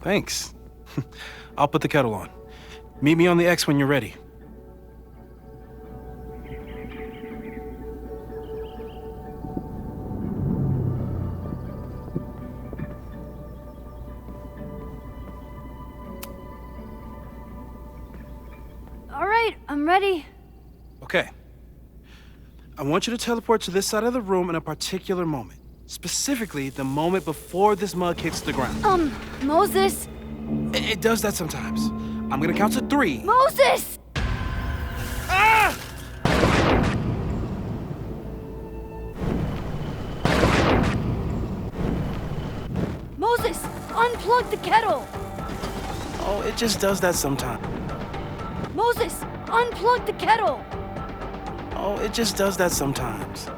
Thanks. I'll put the kettle on. Meet me on the X when you're ready. All right, I'm ready. Okay. I want you to teleport to this side of the room in a particular moment. Specifically, the moment before this mug hits the ground. Moses! It does that sometimes. I'm gonna count to 3. Moses! Ah! Moses, unplug the kettle! Oh, it just does that sometimes. Moses, unplug the kettle! Oh, it just does that sometimes.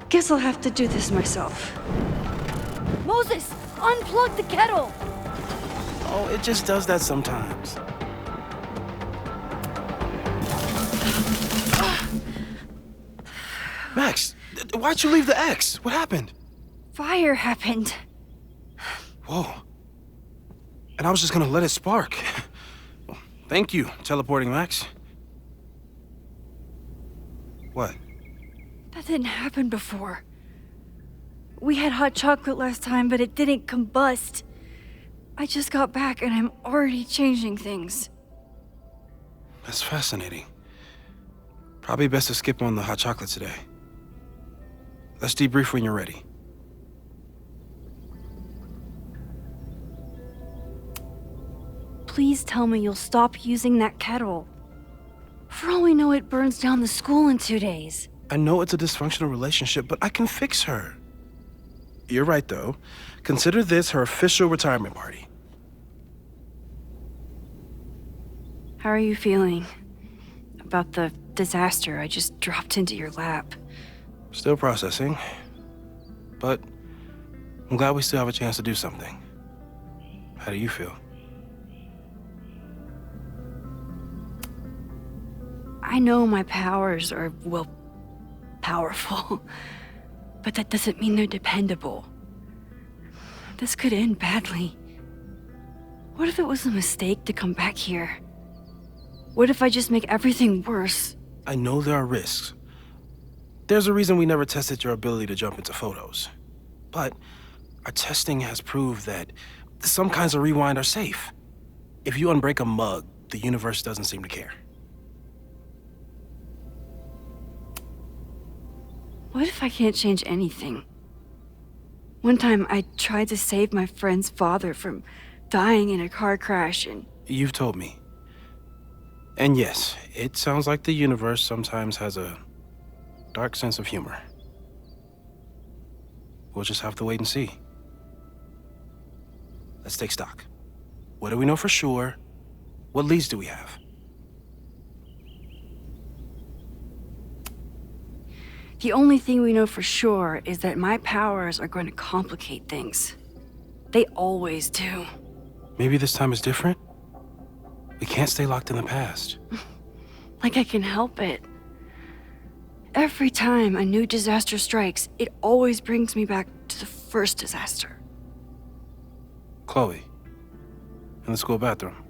Guess I'll have to do this myself. Moses, unplug the kettle! Oh, it just does that sometimes. Max, why'd you leave the X? What happened? Fire happened. Whoa. And I was just gonna let it spark. Well, thank you, teleporting Max. What? That didn't happen before. We had hot chocolate last time, but it didn't combust. I just got back and I'm already changing things. That's fascinating. Probably best to skip on the hot chocolate today. Let's debrief when you're ready. Please tell me you'll stop using that kettle. For all we know, it burns down the school in 2 days. I know it's a dysfunctional relationship, but I can fix her. You're right, though. Consider this her official retirement party. How are you feeling about the disaster I just dropped into your lap? Still processing. But I'm glad we still have a chance to do something. How do you feel? I know my powers are, well, powerful. But that doesn't mean they're dependable. This could end badly. What if it was a mistake to come back here? What if I just make everything worse? I know there are risks. There's a reason we never tested your ability to jump into photos. But our testing has proved that some kinds of rewind are safe. If you unbreak a mug, the universe doesn't seem to care. What if I can't change anything? One time I tried to save my friend's father from dying in a car crash and... You've told me. And yes, it sounds like the universe sometimes has a dark sense of humor. We'll just have to wait and see. Let's take stock. What do we know for sure? What leads do we have? The only thing we know for sure is that my powers are going to complicate things. They always do. Maybe this time is different? We can't stay locked in the past. Like I can help it. Every time a new disaster strikes, it always brings me back to the first disaster. Chloe, in the school bathroom.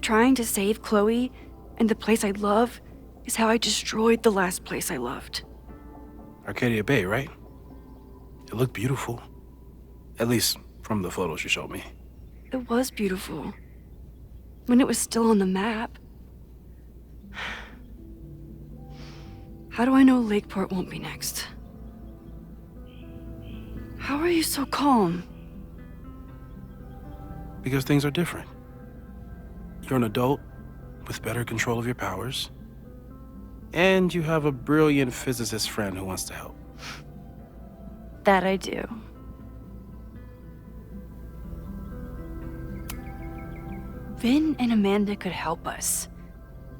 Trying to save Chloe and the place I love is how I destroyed the last place I loved. Arcadia Bay, right? It looked beautiful. At least from the photos you showed me. It was beautiful. When it was still on the map. How do I know Lakeport won't be next? How are you so calm? Because things are different. You're an adult with better control of your powers. And you have a brilliant physicist friend who wants to help. That I do. Vin and Amanda could help us.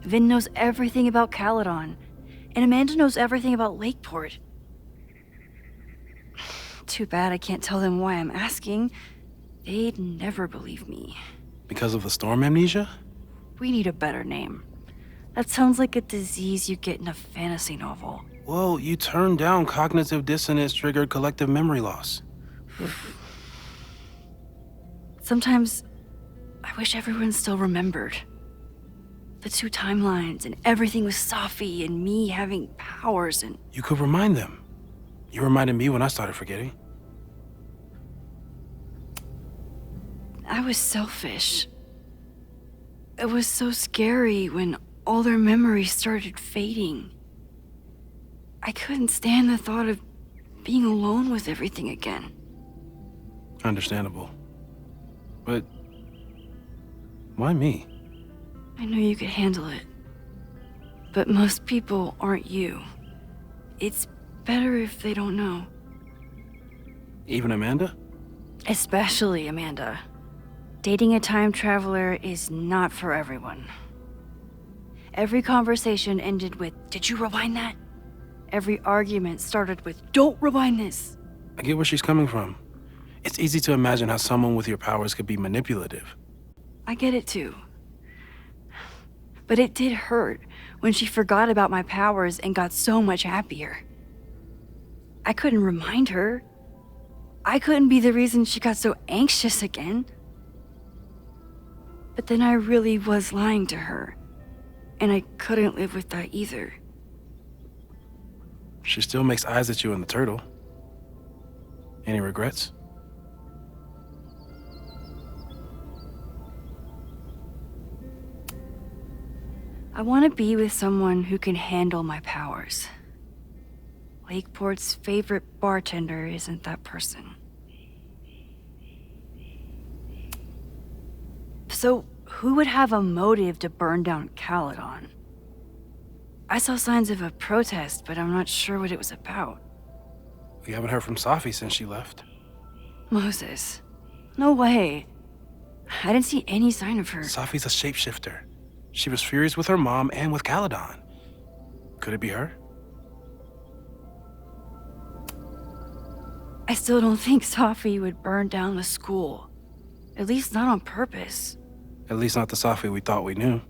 Vin knows everything about Caledon, and Amanda knows everything about Lakeport. Too bad I can't tell them why I'm asking. They'd never believe me. Because of the storm amnesia? We need a better name. That sounds like a disease you get in a fantasy novel. Well, you turned down cognitive dissonance triggered collective memory loss. Sometimes I wish everyone still remembered. The two timelines and everything with Safi and me having powers and... You could remind them. You reminded me when I started forgetting. I was selfish. It was so scary when all their memories started fading. I couldn't stand the thought of being alone with everything again. Understandable. But why me? I knew you could handle it. But most people aren't you. It's better if they don't know. Even Amanda? Especially Amanda. Dating a time traveler is not for everyone. Every conversation ended with, "Did you rewind that?" Every argument started with, "Don't rewind this." I get where she's coming from. It's easy to imagine how someone with your powers could be manipulative. I get it too. But it did hurt when she forgot about my powers and got so much happier. I couldn't remind her. I couldn't be the reason she got so anxious again. But then I really was lying to her, and I couldn't live with that either. She still makes eyes at you and the turtle. Any regrets? I want to be with someone who can handle my powers. Lakeport's favorite bartender isn't that person. So, who would have a motive to burn down Caledon? I saw signs of a protest, but I'm not sure what it was about. We haven't heard from Safi since she left. Moses. No way. I didn't see any sign of her. Safi's a shapeshifter. She was furious with her mom and with Caledon. Could it be her? I still don't think Safi would burn down the school. At least not on purpose. At least not the Safi we thought we knew.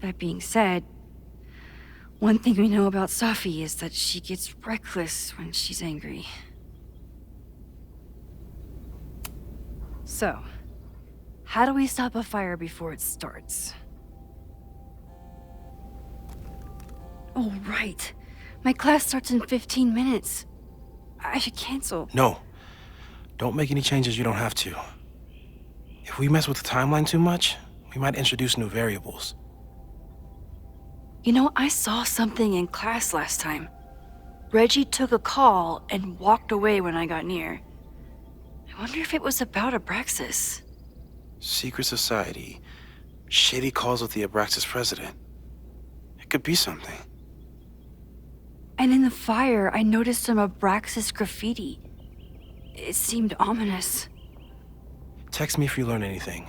That being said, one thing we know about Safi is that she gets reckless when she's angry. So, how do we stop a fire before it starts? Oh, right. My class starts in 15 minutes. I should cancel. No. Don't make any changes you don't have to. If we mess with the timeline too much, we might introduce new variables. You know, I saw something in class last time. Reggie took a call and walked away when I got near. I wonder if it was about Abraxas. Secret society. Shady calls with the Abraxas president. It could be something. And in the fire, I noticed some Abraxas graffiti. It seemed ominous. Text me if you learn anything.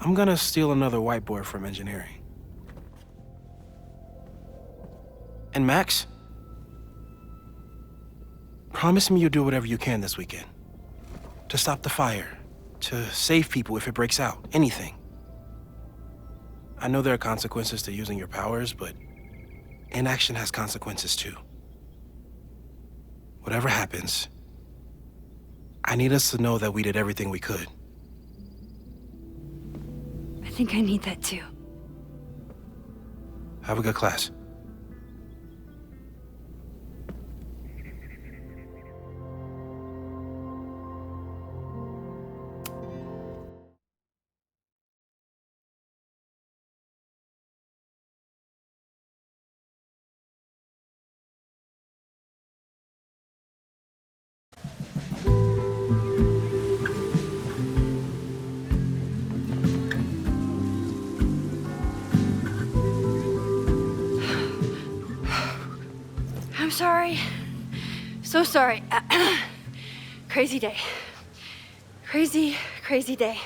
I'm gonna steal another whiteboard from engineering. And Max? Promise me you'll do whatever you can this weekend. To stop the fire. To save people if it breaks out. Anything. I know there are consequences to using your powers, but inaction has consequences too. Whatever happens, I need us to know that we did everything we could. I think I need that too. Have a good class. I'm sorry. So sorry. Crazy day. Crazy, crazy day.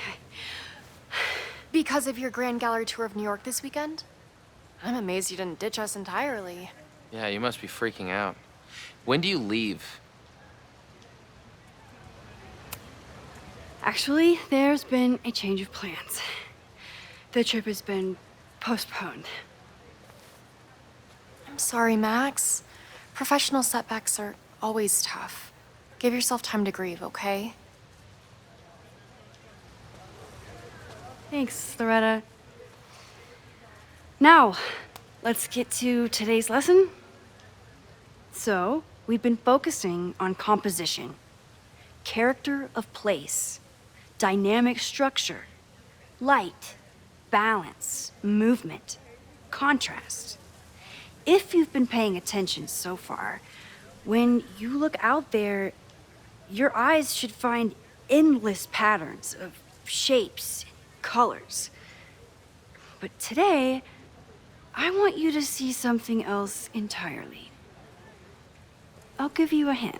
Because of your Grand Gallery tour of New York this weekend? I'm amazed you didn't ditch us entirely. Yeah, you must be freaking out. When do you leave? Actually, there's been a change of plans. The trip has been postponed. I'm sorry, Max. Professional setbacks are always tough. Give yourself time to grieve, okay? Thanks, Loretta. Now, let's get to today's lesson. So, we've been focusing on composition, character of place, dynamic structure, light, balance, movement, contrast. If you've been paying attention so far, when you look out there, your eyes should find endless patterns of shapes, colors. But today, I want you to see something else entirely. I'll give you a hint.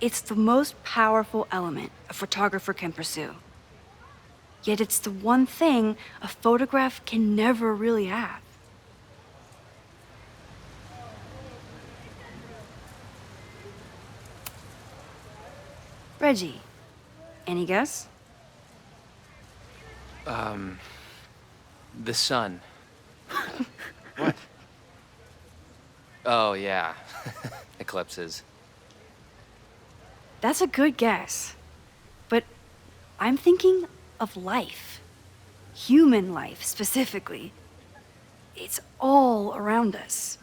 It's the most powerful element a photographer can pursue. Yet it's the one thing a photograph can never really have. Reggie, any guess? The sun. What? Oh, yeah. Eclipses. That's a good guess. But I'm thinking of life. Human life, specifically. It's all around us.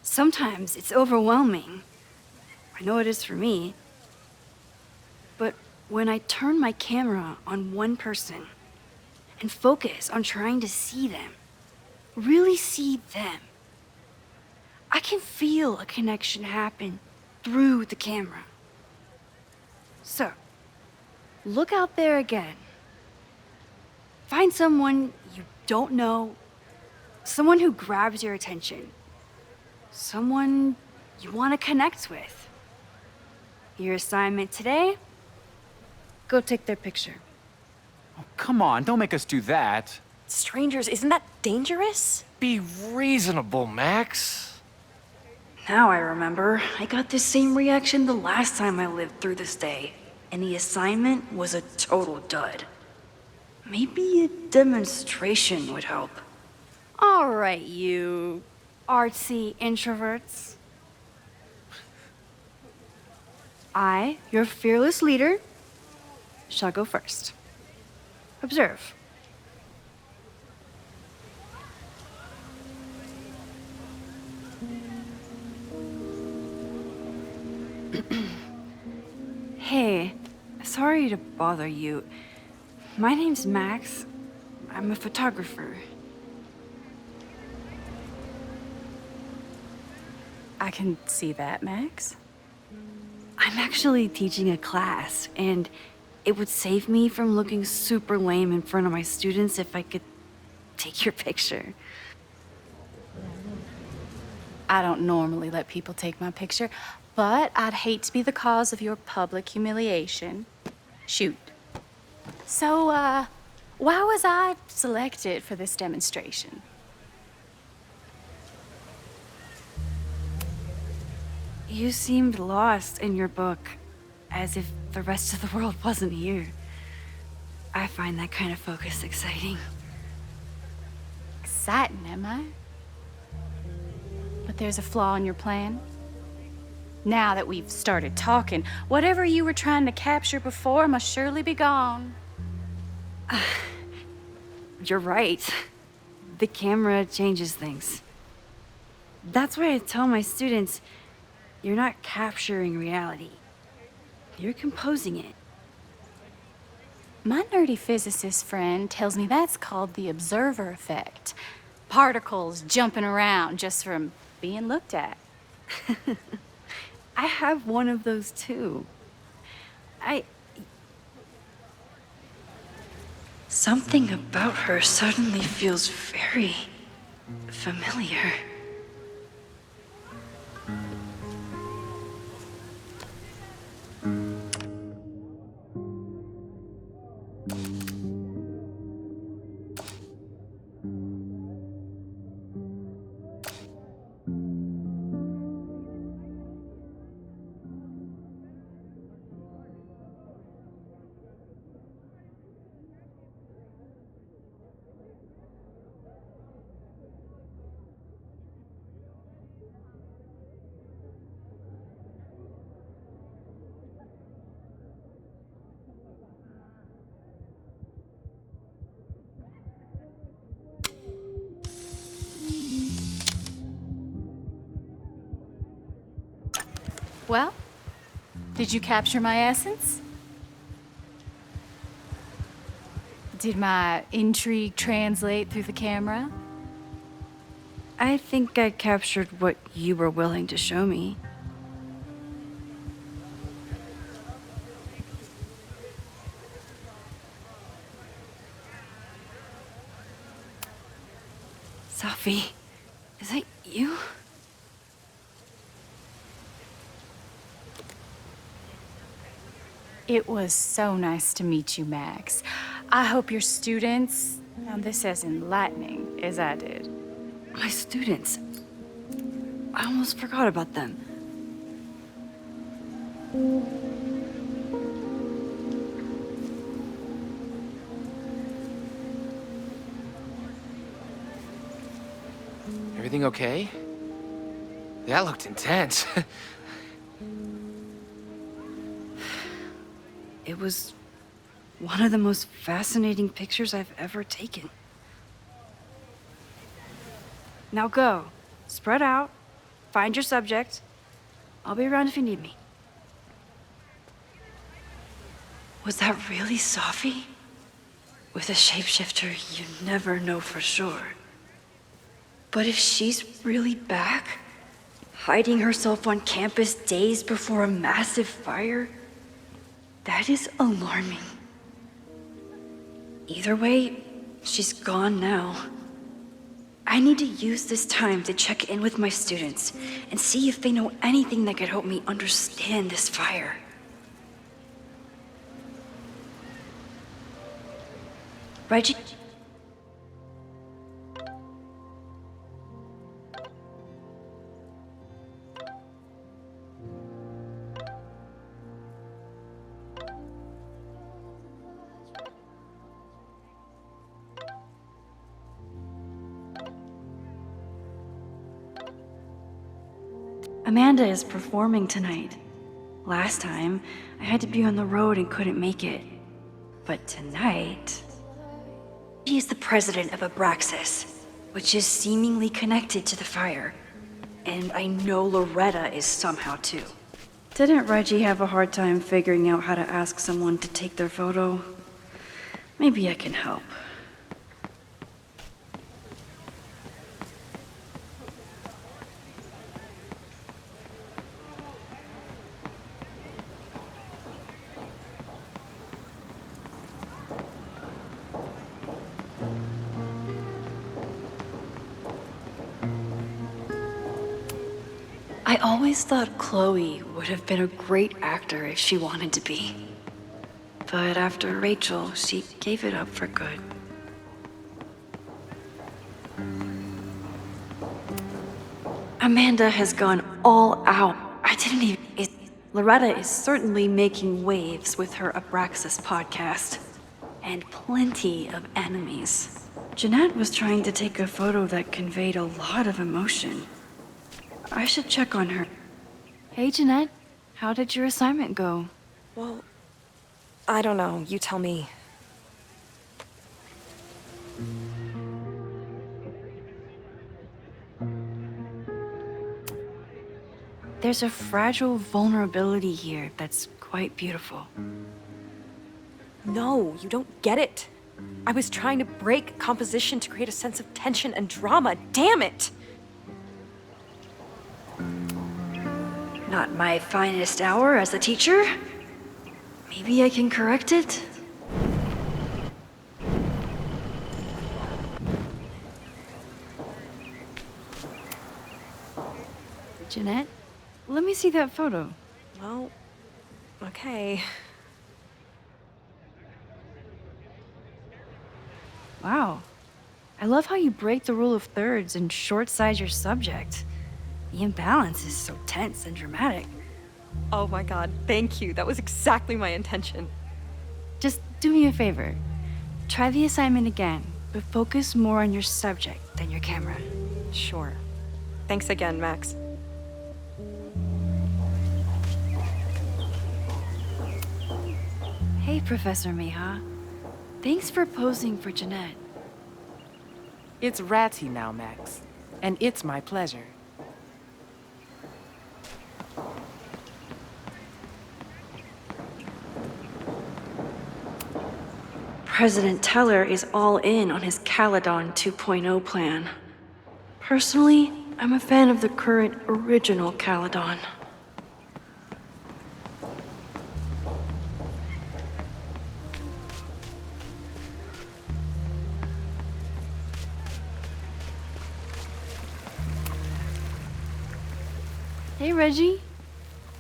Sometimes it's overwhelming. I know it is for me. But when I turn my camera on one person and focus on trying to see them, really see them, I can feel a connection happen through the camera. So, look out there again. Find someone you don't know, someone who grabs your attention, someone you want to connect with. Your assignment today? Go take their picture. Oh, come on, don't make us do that. Strangers, isn't that dangerous? Be reasonable, Max. Now I remember, I got the same reaction the last time I lived through this day, and the assignment was a total dud. Maybe a demonstration would help. All right, you artsy introverts. I, your fearless leader, shall go first. Observe. Hey, sorry to bother you. My name's Max. I'm a photographer. I can see that, Max. I'm actually teaching a class, and it would save me from looking super lame in front of my students if I could take your picture. I don't normally let people take my picture, but I'd hate to be the cause of your public humiliation. Shoot. So, why was I selected for this demonstration? You seemed lost in your book, as if the rest of the world wasn't here. I find that kind of focus exciting. Exciting, am I? But there's a flaw in your plan. Now that we've started talking, whatever you were trying to capture before must surely be gone. You're right. The camera changes things. That's why I tell my students, you're not capturing reality. You're composing it. My nerdy physicist friend tells me that's called the observer effect. Particles jumping around just from being looked at. I have one of those too. Something about her suddenly feels very familiar. Well, did you capture my essence? Did my intrigue translate through the camera? I think I captured what you were willing to show me. Sophie, is that you? It was so nice to meet you, Max. I hope your students found this as enlightening as I did. My students. I almost forgot about them. Everything okay? That looked intense. It was one of the most fascinating pictures I've ever taken. Now go. Spread out. Find your subject. I'll be around if you need me. Was that really Sophie? With a shapeshifter, you never know for sure. But if she's really back, hiding herself on campus days before a massive fire, that is alarming. Either way, she's gone now. I need to use this time to check in with my students and see if they know anything that could help me understand this fire. Reggie? Amanda is performing tonight. Last time, I had to be on the road and couldn't make it. But tonight... She is the president of Abraxas, which is seemingly connected to the fire. And I know Loretta is somehow too. Didn't Reggie have a hard time figuring out how to ask someone to take their photo? Maybe I can help. I always thought Chloe would have been a great actor if she wanted to be. But after Rachel, she gave it up for good. Amanda has gone all out. I didn't even... Loretta is certainly making waves with her Abraxas podcast. And plenty of enemies. Jeanette was trying to take a photo that conveyed a lot of emotion. I should check on her. Hey, Jeanette. How did your assignment go? Well, I don't know. You tell me. There's a fragile vulnerability here that's quite beautiful. No, you don't get it. I was trying to break composition to create a sense of tension and drama. Damn it! Not my finest hour as a teacher. Maybe I can correct it? Jeanette, let me see that photo. Well, okay. Wow. I love how you break the rule of thirds and short-size your subject. The imbalance is so tense and dramatic. Oh my god, thank you. That was exactly my intention. Just do me a favor. Try the assignment again, but focus more on your subject than your camera. Sure. Thanks again, Max. Hey, Professor Miha. Thanks for posing for Jeanette. It's Ratty now, Max. And it's my pleasure. President Teller is all in on his Caledon 2.0 plan. Personally, I'm a fan of the current original Caledon. Hey, Reggie.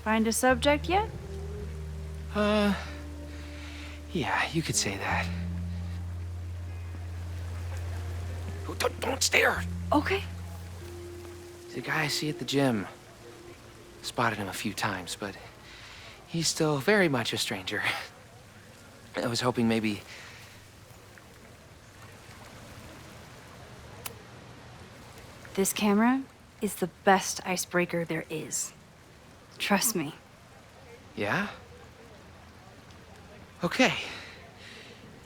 Find a subject yet? Yeah, you could say that. Oh, don't stare! Okay. The guy I see at the gym. Spotted him a few times, but he's still very much a stranger. I was hoping maybe... This camera is the best icebreaker there is. Trust me. Yeah? Okay.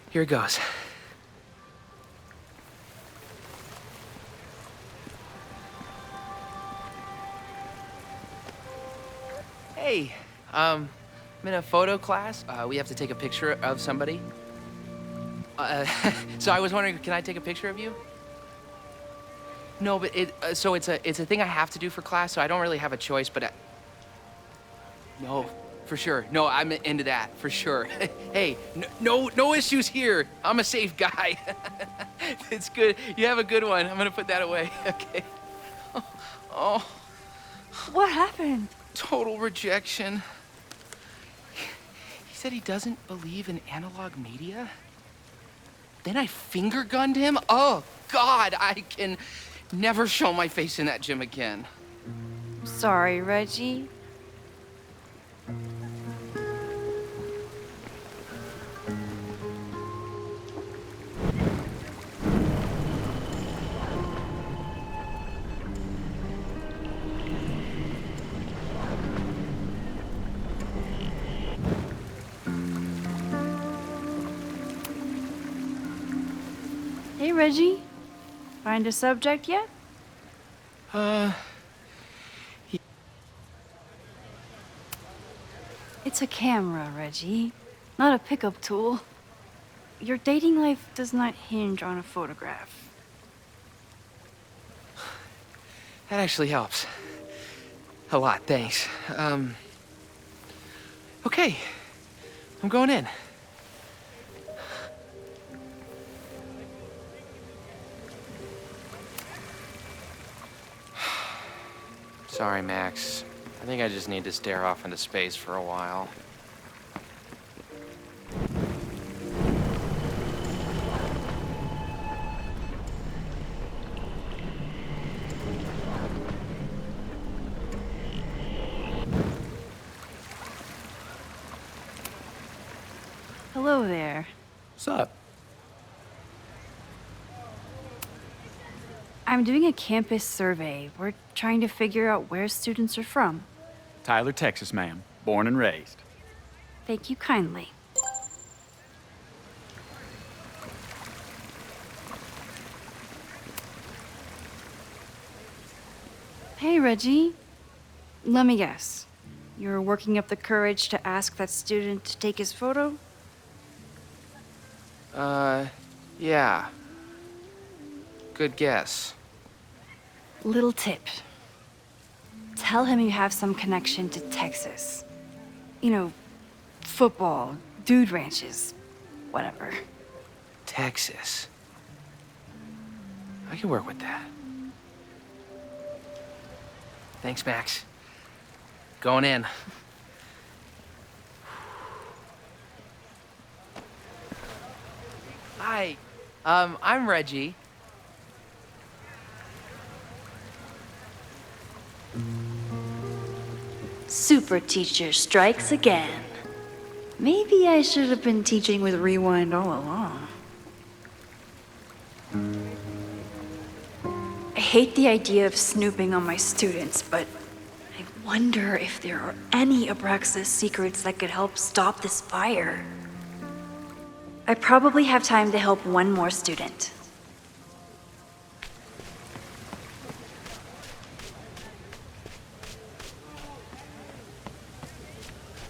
Here goes. Hey, I'm in a photo class. We have to take a picture of somebody. So I was wondering, can I take a picture of you? No, but it's a thing I have to do for class, so I don't really have a choice, but no, for sure. No, I'm into that, for sure. Hey, no issues here. I'm a safe guy. It's good. You have a good one. I'm gonna put that away. Okay. Oh, What happened? total rejection. He said he doesn't believe in analog media. Then I finger gunned him. Oh, God, I can never show my face in that gym again. Sorry, Reggie. Hey, Reggie. Find a subject yet? It's a camera, Reggie, not a pickup tool. Your dating life does not hinge on a photograph. That actually helps. A lot, thanks. Okay. I'm going in. Sorry, Max. I think I just need to stare off into space for a while. Hello there. What's up? I'm doing a campus survey. We're trying to figure out where students are from. Tyler, Texas, ma'am. Born and raised. Thank you kindly. Hey, Reggie. Let me guess. You're working up the courage to ask that student to take his photo? Yeah. Good guess. Little tip. Tell him you have some connection to Texas. You know, football, dude ranches, whatever. Texas. I can work with that. Thanks, Max. Going in. Hi. I'm Reggie. Super teacher strikes again. Maybe I should have been teaching with Rewind all along. I hate the idea of snooping on my students, but I wonder if there are any Abraxas secrets that could help stop this fire. I probably have time to help one more student.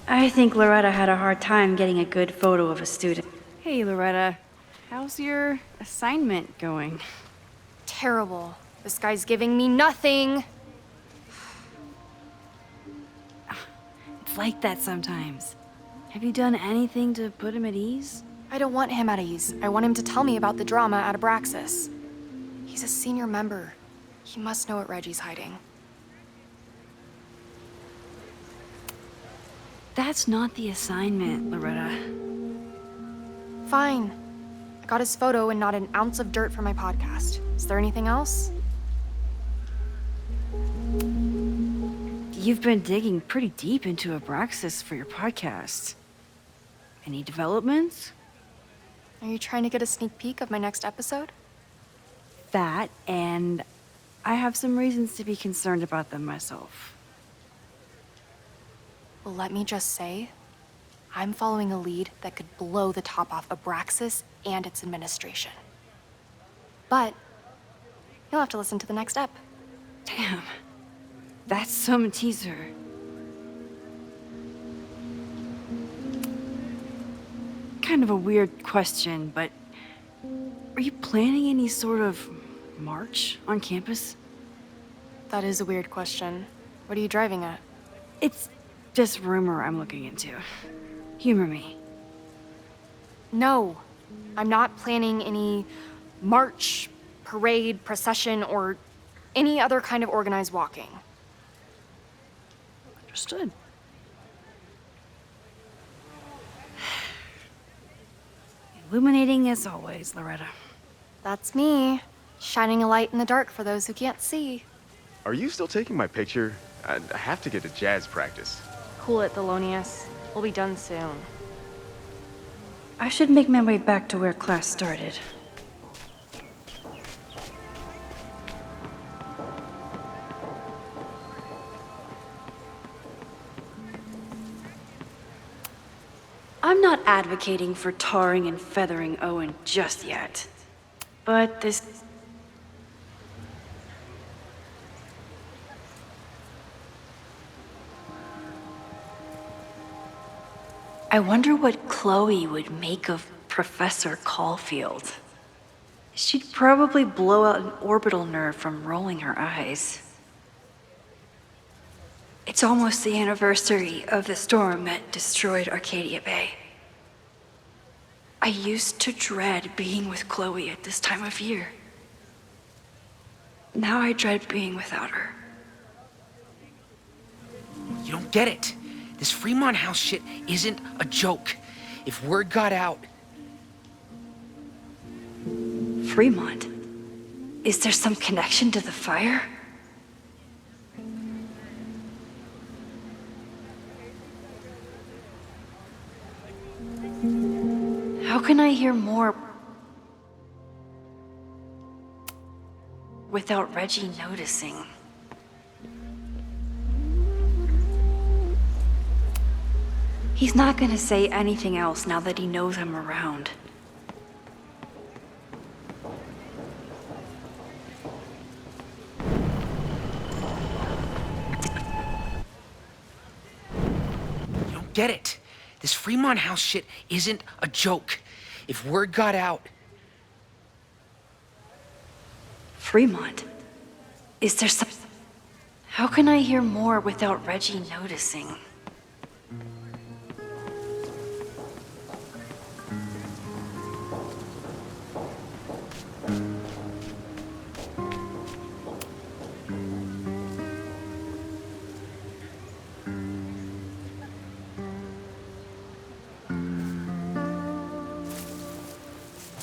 I think Loretta had a hard time getting a good photo of a student. Hey, Loretta. How's your assignment going? Terrible. This guy's giving me nothing. It's like that sometimes. Have you done anything to put him at ease? I don't want him at ease. I want him to tell me about the drama at Abraxas. He's a senior member. He must know what Reggie's hiding. That's not the assignment, Loretta. Fine. I got his photo and not an ounce of dirt for my podcast. Is there anything else? You've been digging pretty deep into Abraxas for your podcast. Any developments? Are you trying to get a sneak peek of my next episode? That, and I have some reasons to be concerned about them myself. Well, let me just say, I'm following a lead that could blow the top off Abraxas and its administration. But you'll have to listen to the next ep. Damn. That's some teaser. Kind of a weird question, but are you planning any sort of march on campus? That is a weird question. What are you driving at? It's just rumor I'm looking into. Humor me. No, I'm not planning any march, parade, procession, or any other kind of organized walking. Understood. Illuminating as always, Loretta. That's me, shining a light in the dark for those who can't see. Are you still taking my picture? I have to get to jazz practice. Cool it, Thelonious. We'll be done soon. I should make my way back to where class started. I'm not advocating for tarring and feathering Owen just yet. But this... I wonder what Chloe would make of Professor Caulfield. She'd probably blow out an orbital nerve from rolling her eyes. It's almost the anniversary of the storm that destroyed Arcadia Bay. I used to dread being with Chloe at this time of year. Now I dread being without her. You don't get it. This Fremont House shit isn't a joke. If word got out... Fremont? Is there some connection to the fire? How can I hear more without Reggie noticing? He's not gonna say anything else now that he knows I'm around. You don't get it. This Fremont House shit isn't a joke. If word got out... Fremont? Is there some... How can I hear more without Reggie noticing?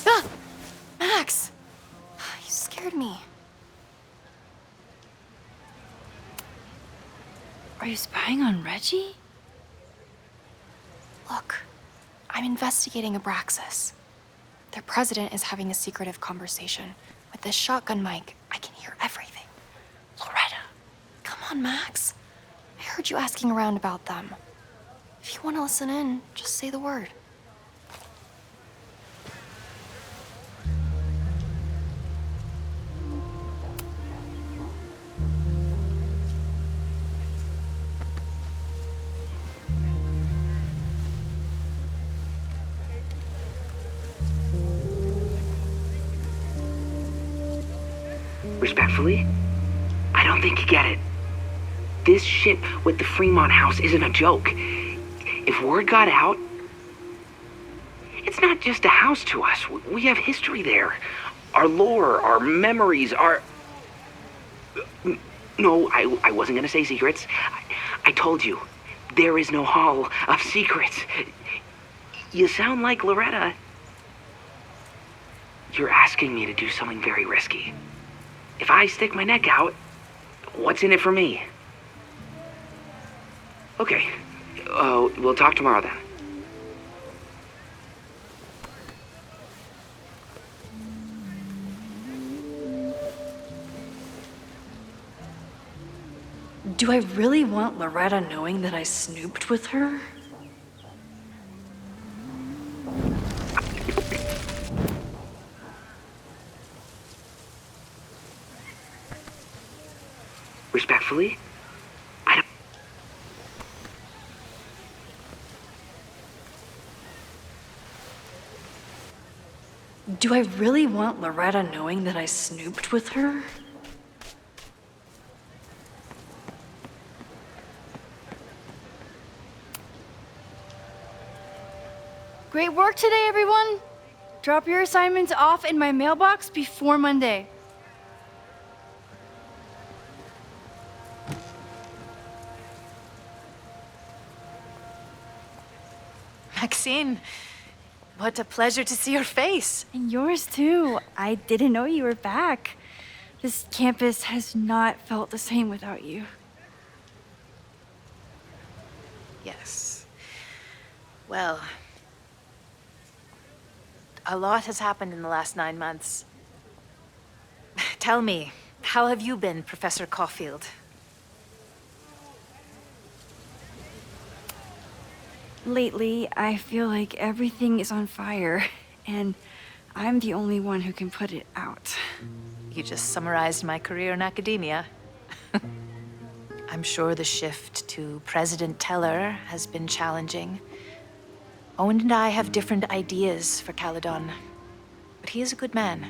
Ah! Max! You scared me. Are you spying on Reggie? Look, I'm investigating Abraxas. Their president is having a secretive conversation. With this shotgun mic, I can hear everything. Loretta, come on, Max. I heard you asking around about them. If you want to listen in, just say the word. Respectfully, I don't think you get it. This shit with the Fremont house isn't a joke. If word got out, it's not just a house to us. We have history there. Our lore, our memories, our... No, I wasn't gonna say secrets. I told you, there is no hall of secrets. You sound like Loretta. You're asking me to do something very risky. If I stick my neck out, what's in it for me? Okay, we'll talk tomorrow then. Do I really want Loretta knowing that I snooped with her? Respectfully, I don't... Do I really want Loretta knowing that I snooped with her? Great work today, everyone. Drop your assignments off in my mailbox before Monday. Maxine, what a pleasure to see your face. And yours too. I didn't know you were back. This campus has not felt the same without you. Yes. Well, a lot has happened in the last 9 months. Tell me, how have you been, Professor Caulfield? Lately, I feel like everything is on fire, and I'm the only one who can put it out. You just summarized my career in academia. I'm sure the shift to President Teller has been challenging. Owen and I have different ideas for Caledon, but he is a good man.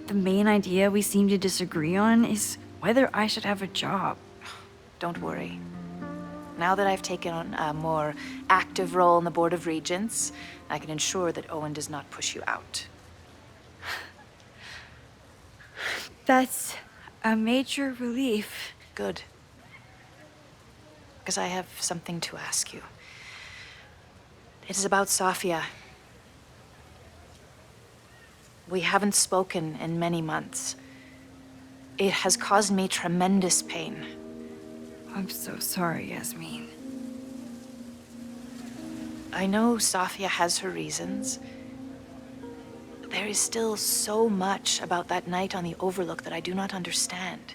The main idea we seem to disagree on is whether I should have a job. Don't worry. Now that I've taken on a more active role in the Board of Regents, I can ensure that Owen does not push you out. That's a major relief. Good. Because I have something to ask you. It is about Safia. We haven't spoken in many months. It has caused me tremendous pain. I'm so sorry, Yasmin. I know Safia has her reasons. There is still so much about that night on the Overlook that I do not understand.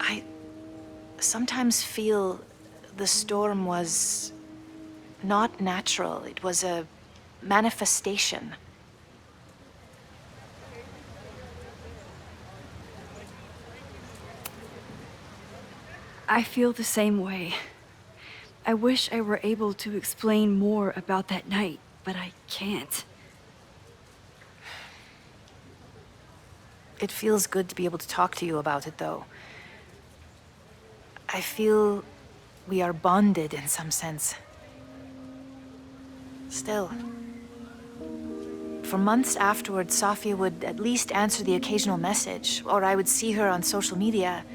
I sometimes feel the storm was not natural. It was a manifestation. I feel the same way. I wish I were able to explain more about that night, but I can't. It feels good to be able to talk to you about it, though. I feel we are bonded in some sense. Still, for months afterwards, Safia would at least answer the occasional message, or I would see her on social media.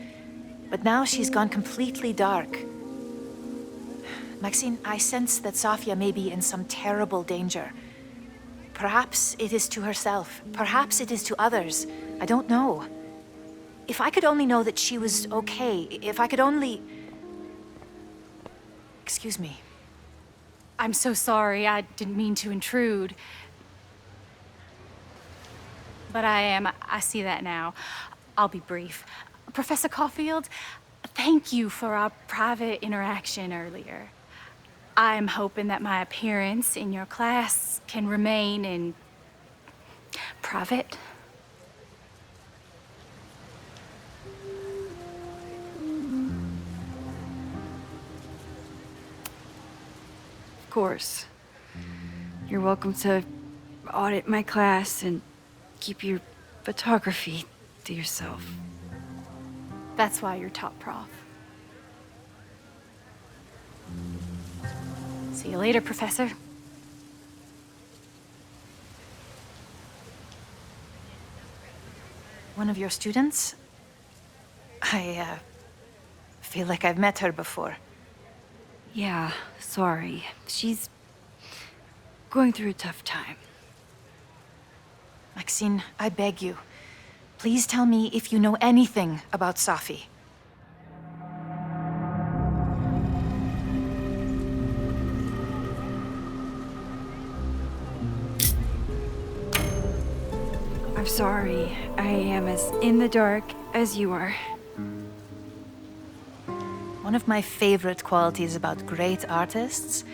But now she's gone completely dark. Maxine, I sense that Safia may be in some terrible danger. Perhaps it is to herself. Perhaps it is to others. I don't know. If I could only know that she was okay, if I could only... Excuse me. I'm so sorry. I didn't mean to intrude. But I see that now. I'll be brief. Professor Caulfield, thank you for our private interaction earlier. I'm hoping that my appearance in your class can remain in private. Of course. You're welcome to audit my class and keep your photography to yourself. That's why you're top prof. See you later, Professor. One of your students? I feel like I've met her before. Yeah, sorry. She's going through a tough time. Maxine, I beg you. Please tell me if you know anything about Safi. I'm sorry. I am as in the dark as you are. One of my favorite qualities about great artists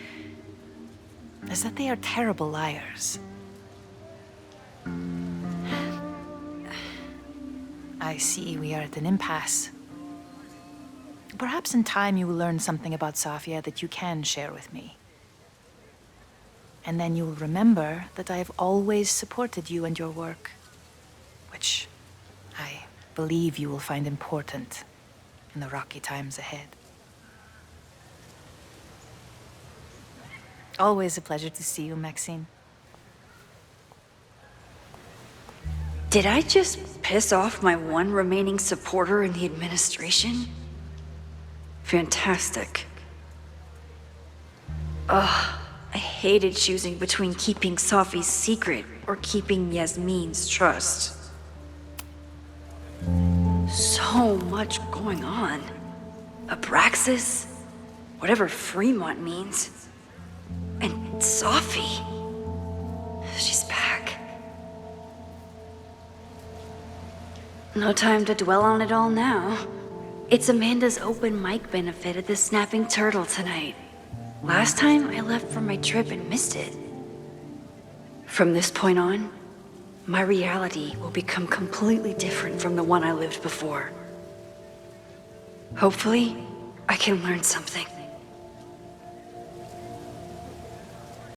is that they are terrible liars. I see we are at an impasse. Perhaps in time you will learn something about Safia that you can share with me. And then you will remember that I have always supported you and your work, which I believe you will find important in the rocky times ahead. Always a pleasure to see you, Maxine. Did I just piss off my one remaining supporter in the administration? Fantastic. Ugh, I hated choosing between keeping Safi's secret or keeping Yasmin's trust. So much going on. Abraxas, whatever Fremont means, and Safi. She's back. No time to dwell on it all now. It's Amanda's open mic benefit at the Snapping Turtle tonight. Last time I left for my trip and missed it. From this point on, my reality will become completely different from the one I lived before. Hopefully, I can learn something.